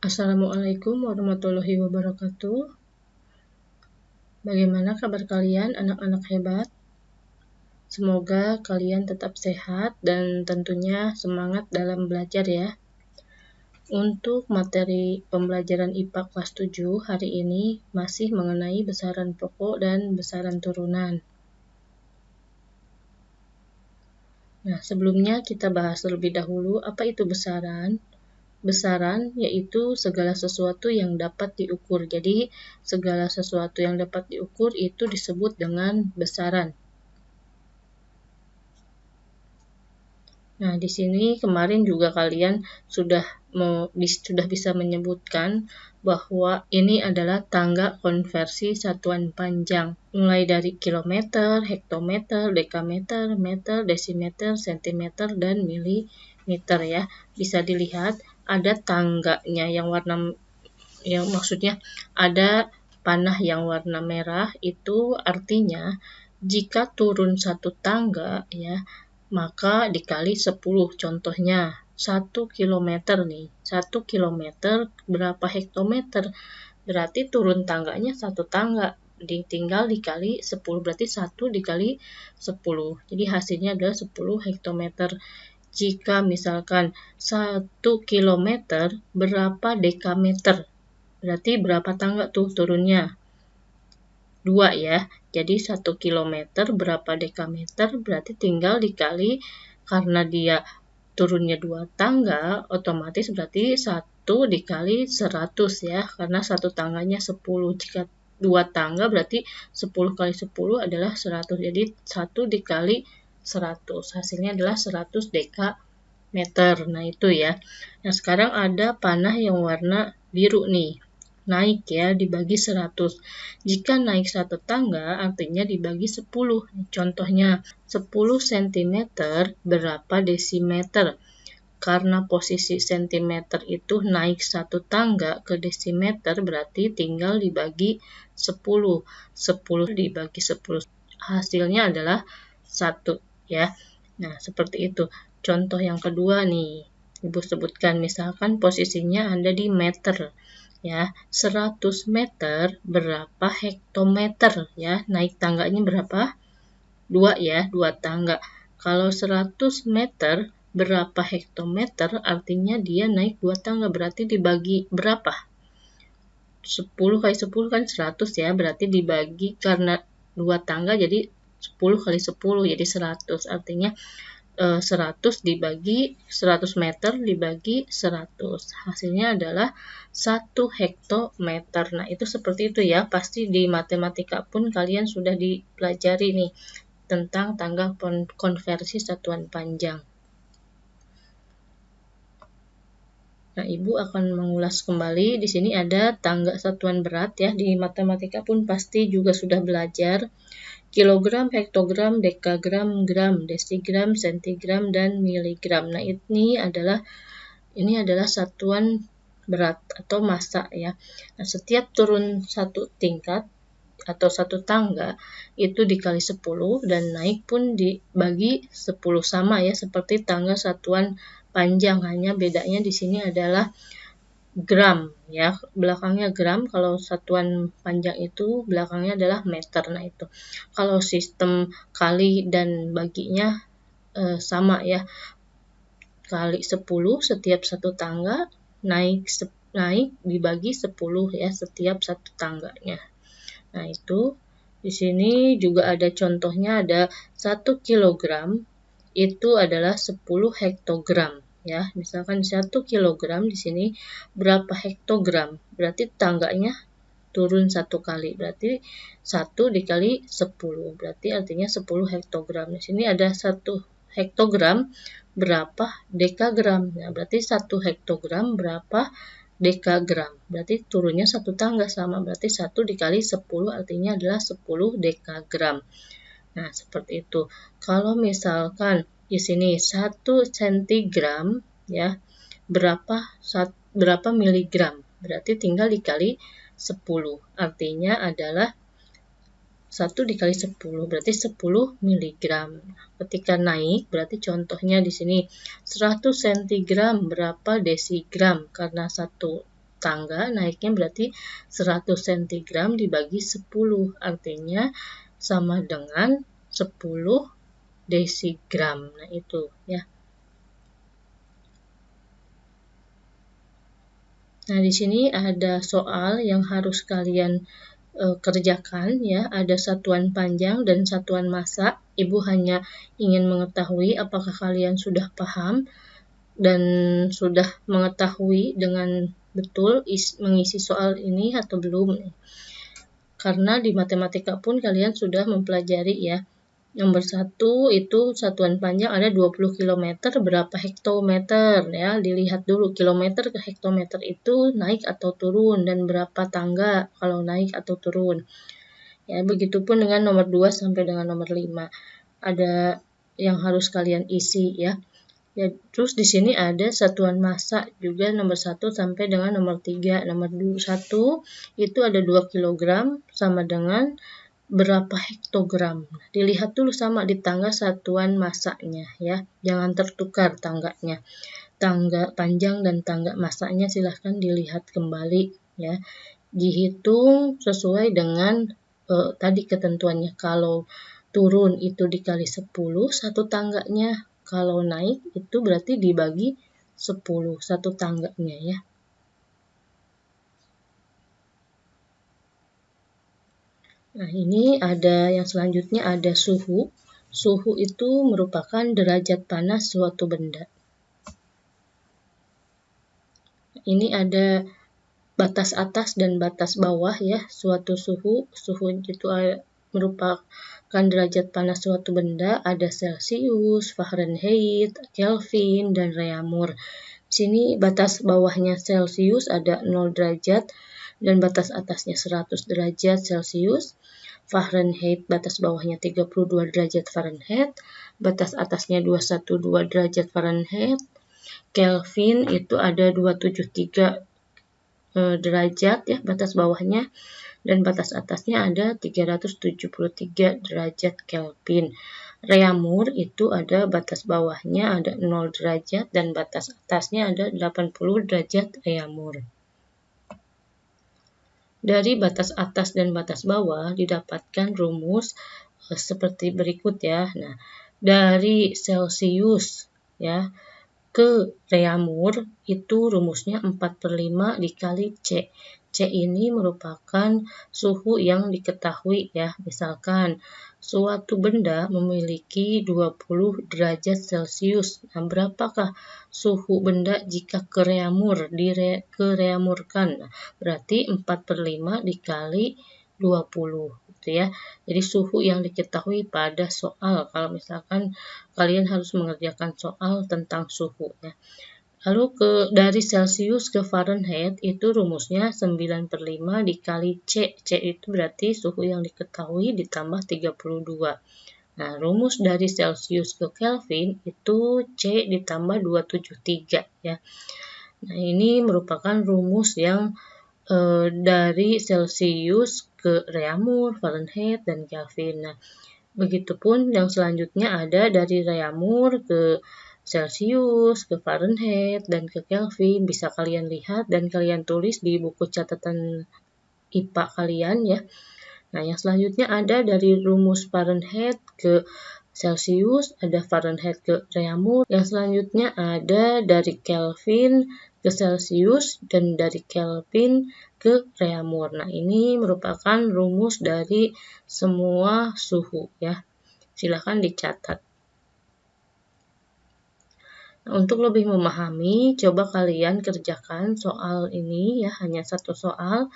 Assalamualaikum warahmatullahi wabarakatuh. Bagaimana kabar kalian, anak-anak hebat? Semoga kalian tetap sehat dan tentunya semangat dalam belajar ya. Untuk materi pembelajaran IPA kelas 7 hari ini masih mengenai besaran pokok dan besaran turunan. Nah, sebelumnya kita bahas terlebih dahulu apa itu besaran. Besaran yaitu segala sesuatu yang dapat diukur. Jadi, segala sesuatu yang dapat diukur itu disebut dengan besaran. Nah, di sini kemarin juga kalian sudah bisa menyebutkan bahwa ini adalah tangga konversi satuan panjang, mulai dari kilometer, hektometer, dekameter, meter, desimeter, sentimeter, dan milimeter ya. Bisa dilihat ada tangganya yang maksudnya ada panah yang warna merah, itu artinya jika turun satu tangga ya, maka dikali 10. Contohnya 1 kilometer nih. 1 kilometer berapa hektometer? Berarti turun tangganya satu tangga. Tinggal dikali 10. Berarti 1 dikali 10. Jadi hasilnya adalah 10 hektometer. Jika misalkan 1 kilometer berapa dekameter? Berarti berapa tangga tuh turunnya? 2 ya. Jadi 1 kilometer berapa dekameter? Berarti tinggal dikali, karena dia turunnya 2 tangga, otomatis berarti 1 dikali 100 ya. Karena satu tangganya 10. Jika 2 tangga berarti 10 kali 10 adalah 100. Jadi 1 dikali 100. Hasilnya adalah 100 dekameter. Nah, itu ya. Nah, sekarang ada panah yang warna biru nih. Naik ya, dibagi 100. Jika naik satu tangga, artinya dibagi 10. Contohnya, 10 cm berapa desimeter? Karena posisi sentimeter itu naik satu tangga ke desimeter, berarti tinggal dibagi 10. 10 dibagi 10. Hasilnya adalah 1 ya. Nah, seperti itu. Contoh yang kedua nih, Ibu sebutkan, misalkan posisinya ada di meter. Ya, 100 meter berapa hektometer ya? Naik tangganya berapa? 2 ya, 2 tangga. Kalau 100 meter berapa hektometer? Artinya dia naik 2 tangga, berarti dibagi berapa? 10 kali 10 kan 100 ya, berarti dibagi, karena 2 tangga jadi 10 kali 10 jadi 100. Artinya 100 dibagi 100 meter dibagi 100. Hasilnya adalah 1 hektometer. Nah, itu seperti itu ya. Pasti di matematika pun kalian sudah dipelajari nih tentang tangga konversi satuan panjang. Nah, Ibu akan mengulas kembali. Di sini ada tangga satuan berat ya. Di matematika pun pasti juga sudah belajar. Kilogram, hektogram, dekagram, gram, desigram, sentigram, dan miligram. Nah, ini adalah satuan berat atau massa ya. Nah, setiap turun satu tingkat atau satu tangga itu dikali 10 dan naik pun dibagi 10, sama ya seperti tangga satuan panjang, hanya bedanya di sini adalah gram ya, belakangnya gram. Kalau satuan panjang itu belakangnya adalah meter. Nah, itu kalau sistem kali dan baginya sama ya, kali 10 setiap satu tangga, naik dibagi 10 ya setiap satu tangganya. Nah, itu di sini juga ada contohnya, ada 1 kilogram itu adalah 10 hektogram ya. Misalkan 1 kilogram di sini berapa hektogram? Berarti tangganya turun satu kali. Berarti 1 dikali 10. Berarti artinya 10 hektogram. Di sini ada 1 hektogram berapa dekagram? Nah, berarti 1 hektogram berapa dekagram? Berarti turunnya satu tangga, sama. Berarti 1 dikali 10 artinya adalah 10 dekagram. Nah, seperti itu. Kalau misalkan di sini 1 centigram ya, berapa miligram? Berarti tinggal dikali 10. Artinya adalah 1 dikali 10 berarti 10 miligram. Ketika naik berarti contohnya di sini 100 centigram berapa desigram? Karena 1 tangga, naiknya berarti 100 cm dibagi 10, artinya sama dengan 10 desigram. Nah, itu ya. Nah, di sini ada soal yang harus kalian kerjakan ya, ada satuan panjang dan satuan massa. Ibu hanya ingin mengetahui apakah kalian sudah paham dan sudah mengetahui dengan betul mengisi soal ini atau belum. Karena di matematika pun kalian sudah mempelajari ya. Nomor 1 itu satuan panjang ada 20 km, berapa hektometer ya. Dilihat dulu kilometer ke hektometer itu naik atau turun dan berapa tangga kalau naik atau turun. Ya, begitupun dengan nomor 2 sampai dengan nomor 5. Ada yang harus kalian isi ya. Ya, terus di sini ada satuan massa juga nomor 1 sampai dengan nomor 3. Nomor 1 itu ada 2 kg sama dengan berapa hektogram. Dilihat dulu sama di tangga satuan massanya ya. Jangan tertukar tangganya. Tangga panjang dan tangga massanya silahkan dilihat kembali ya. Dihitung sesuai dengan tadi ketentuannya. Kalau turun itu dikali 10 satu tangganya. Kalau naik itu berarti dibagi 10 satu tangganya ya. Nah, ini ada yang selanjutnya ada suhu. Suhu itu merupakan derajat panas suatu benda. Ini ada batas atas dan batas bawah ya, suatu suhu. Suhu itu merupakan derajat panas suatu benda, ada Celsius, Fahrenheit, Kelvin, dan Reaumur. Sini batas bawahnya Celsius ada 0 derajat dan batas atasnya 100 derajat Celsius. Fahrenheit batas bawahnya 32 derajat Fahrenheit, batas atasnya 212 derajat Fahrenheit. Kelvin itu ada 273 derajat ya batas bawahnya, dan batas atasnya ada 373 derajat Kelvin. Reaumur itu ada batas bawahnya ada 0 derajat dan batas atasnya ada 80 derajat Reaumur. Dari batas atas dan batas bawah didapatkan rumus seperti berikut ya. Nah, dari Celsius ya ke Reaumur itu rumusnya 4/5 dikali C. C ini merupakan suhu yang diketahui ya. Misalkan suatu benda memiliki 20 derajat Celsius. Nah, berapakah suhu benda jika ke Reaumur, kereamurkan? Nah, berarti 4/5 dikali 20 gitu ya. Jadi suhu yang diketahui pada soal kalau misalkan kalian harus mengerjakan soal tentang suhu ya. Lalu dari Celsius ke Fahrenheit itu rumusnya 9/5 dikali C. C itu berarti suhu yang diketahui ditambah 32. Nah, rumus dari Celsius ke Kelvin itu C ditambah 273 ya. Nah, ini merupakan rumus yang dari Celsius ke Reaumur, Fahrenheit, dan Kelvin. Nah, begitupun yang selanjutnya ada dari Reaumur ke Celsius, ke Fahrenheit, dan ke Kelvin. Bisa kalian lihat dan kalian tulis di buku catatan IPA kalian ya. Nah, yang selanjutnya ada dari rumus Fahrenheit ke Celsius, ada Fahrenheit ke Reaumur. Yang selanjutnya ada dari Kelvin ke Celsius dan dari Kelvin ke Reaumur. Nah, ini merupakan rumus dari semua suhu ya. Silahkan dicatat. Nah, untuk lebih memahami, coba kalian kerjakan soal ini ya, hanya satu soal.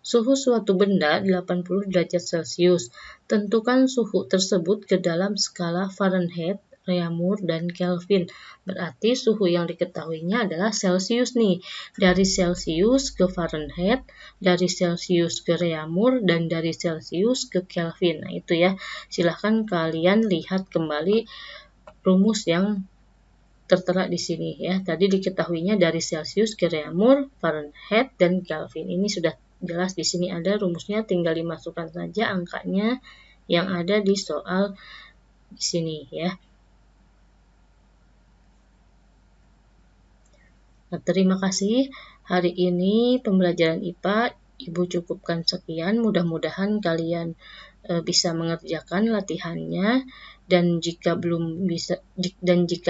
Suhu suatu benda 80 derajat Celcius. Tentukan suhu tersebut ke dalam skala Fahrenheit, Reaumur, dan Kelvin. Berarti suhu yang diketahuinya adalah Celcius nih. Dari Celcius ke Fahrenheit, dari Celcius ke Reaumur, dan dari Celcius ke Kelvin. Nah, itu ya. Silahkan kalian lihat kembali rumus yang tertera di sini ya. Tadi diketahuinya dari Celsius ke Reaumur, Fahrenheit, dan Kelvin. Ini sudah jelas di sini ada rumusnya, tinggal dimasukkan saja angkanya yang ada di soal di sini ya. Nah, terima kasih. Hari ini pembelajaran IPA Ibu cukupkan sekian. Mudah-mudahan kalian bisa mengerjakan latihannya, dan jika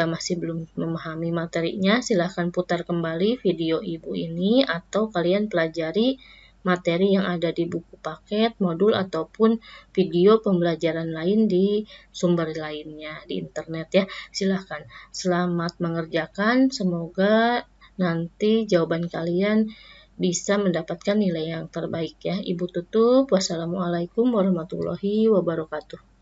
masih belum memahami materinya, silahkan putar kembali video Ibu ini, atau kalian pelajari materi yang ada di buku paket, modul, ataupun video pembelajaran lain di sumber lainnya di internet ya. Silahkan. Selamat mengerjakan. Semoga nanti jawaban kalian bisa mendapatkan nilai yang terbaik ya. Ibu tutup. Wassalamualaikum warahmatullahi wabarakatuh.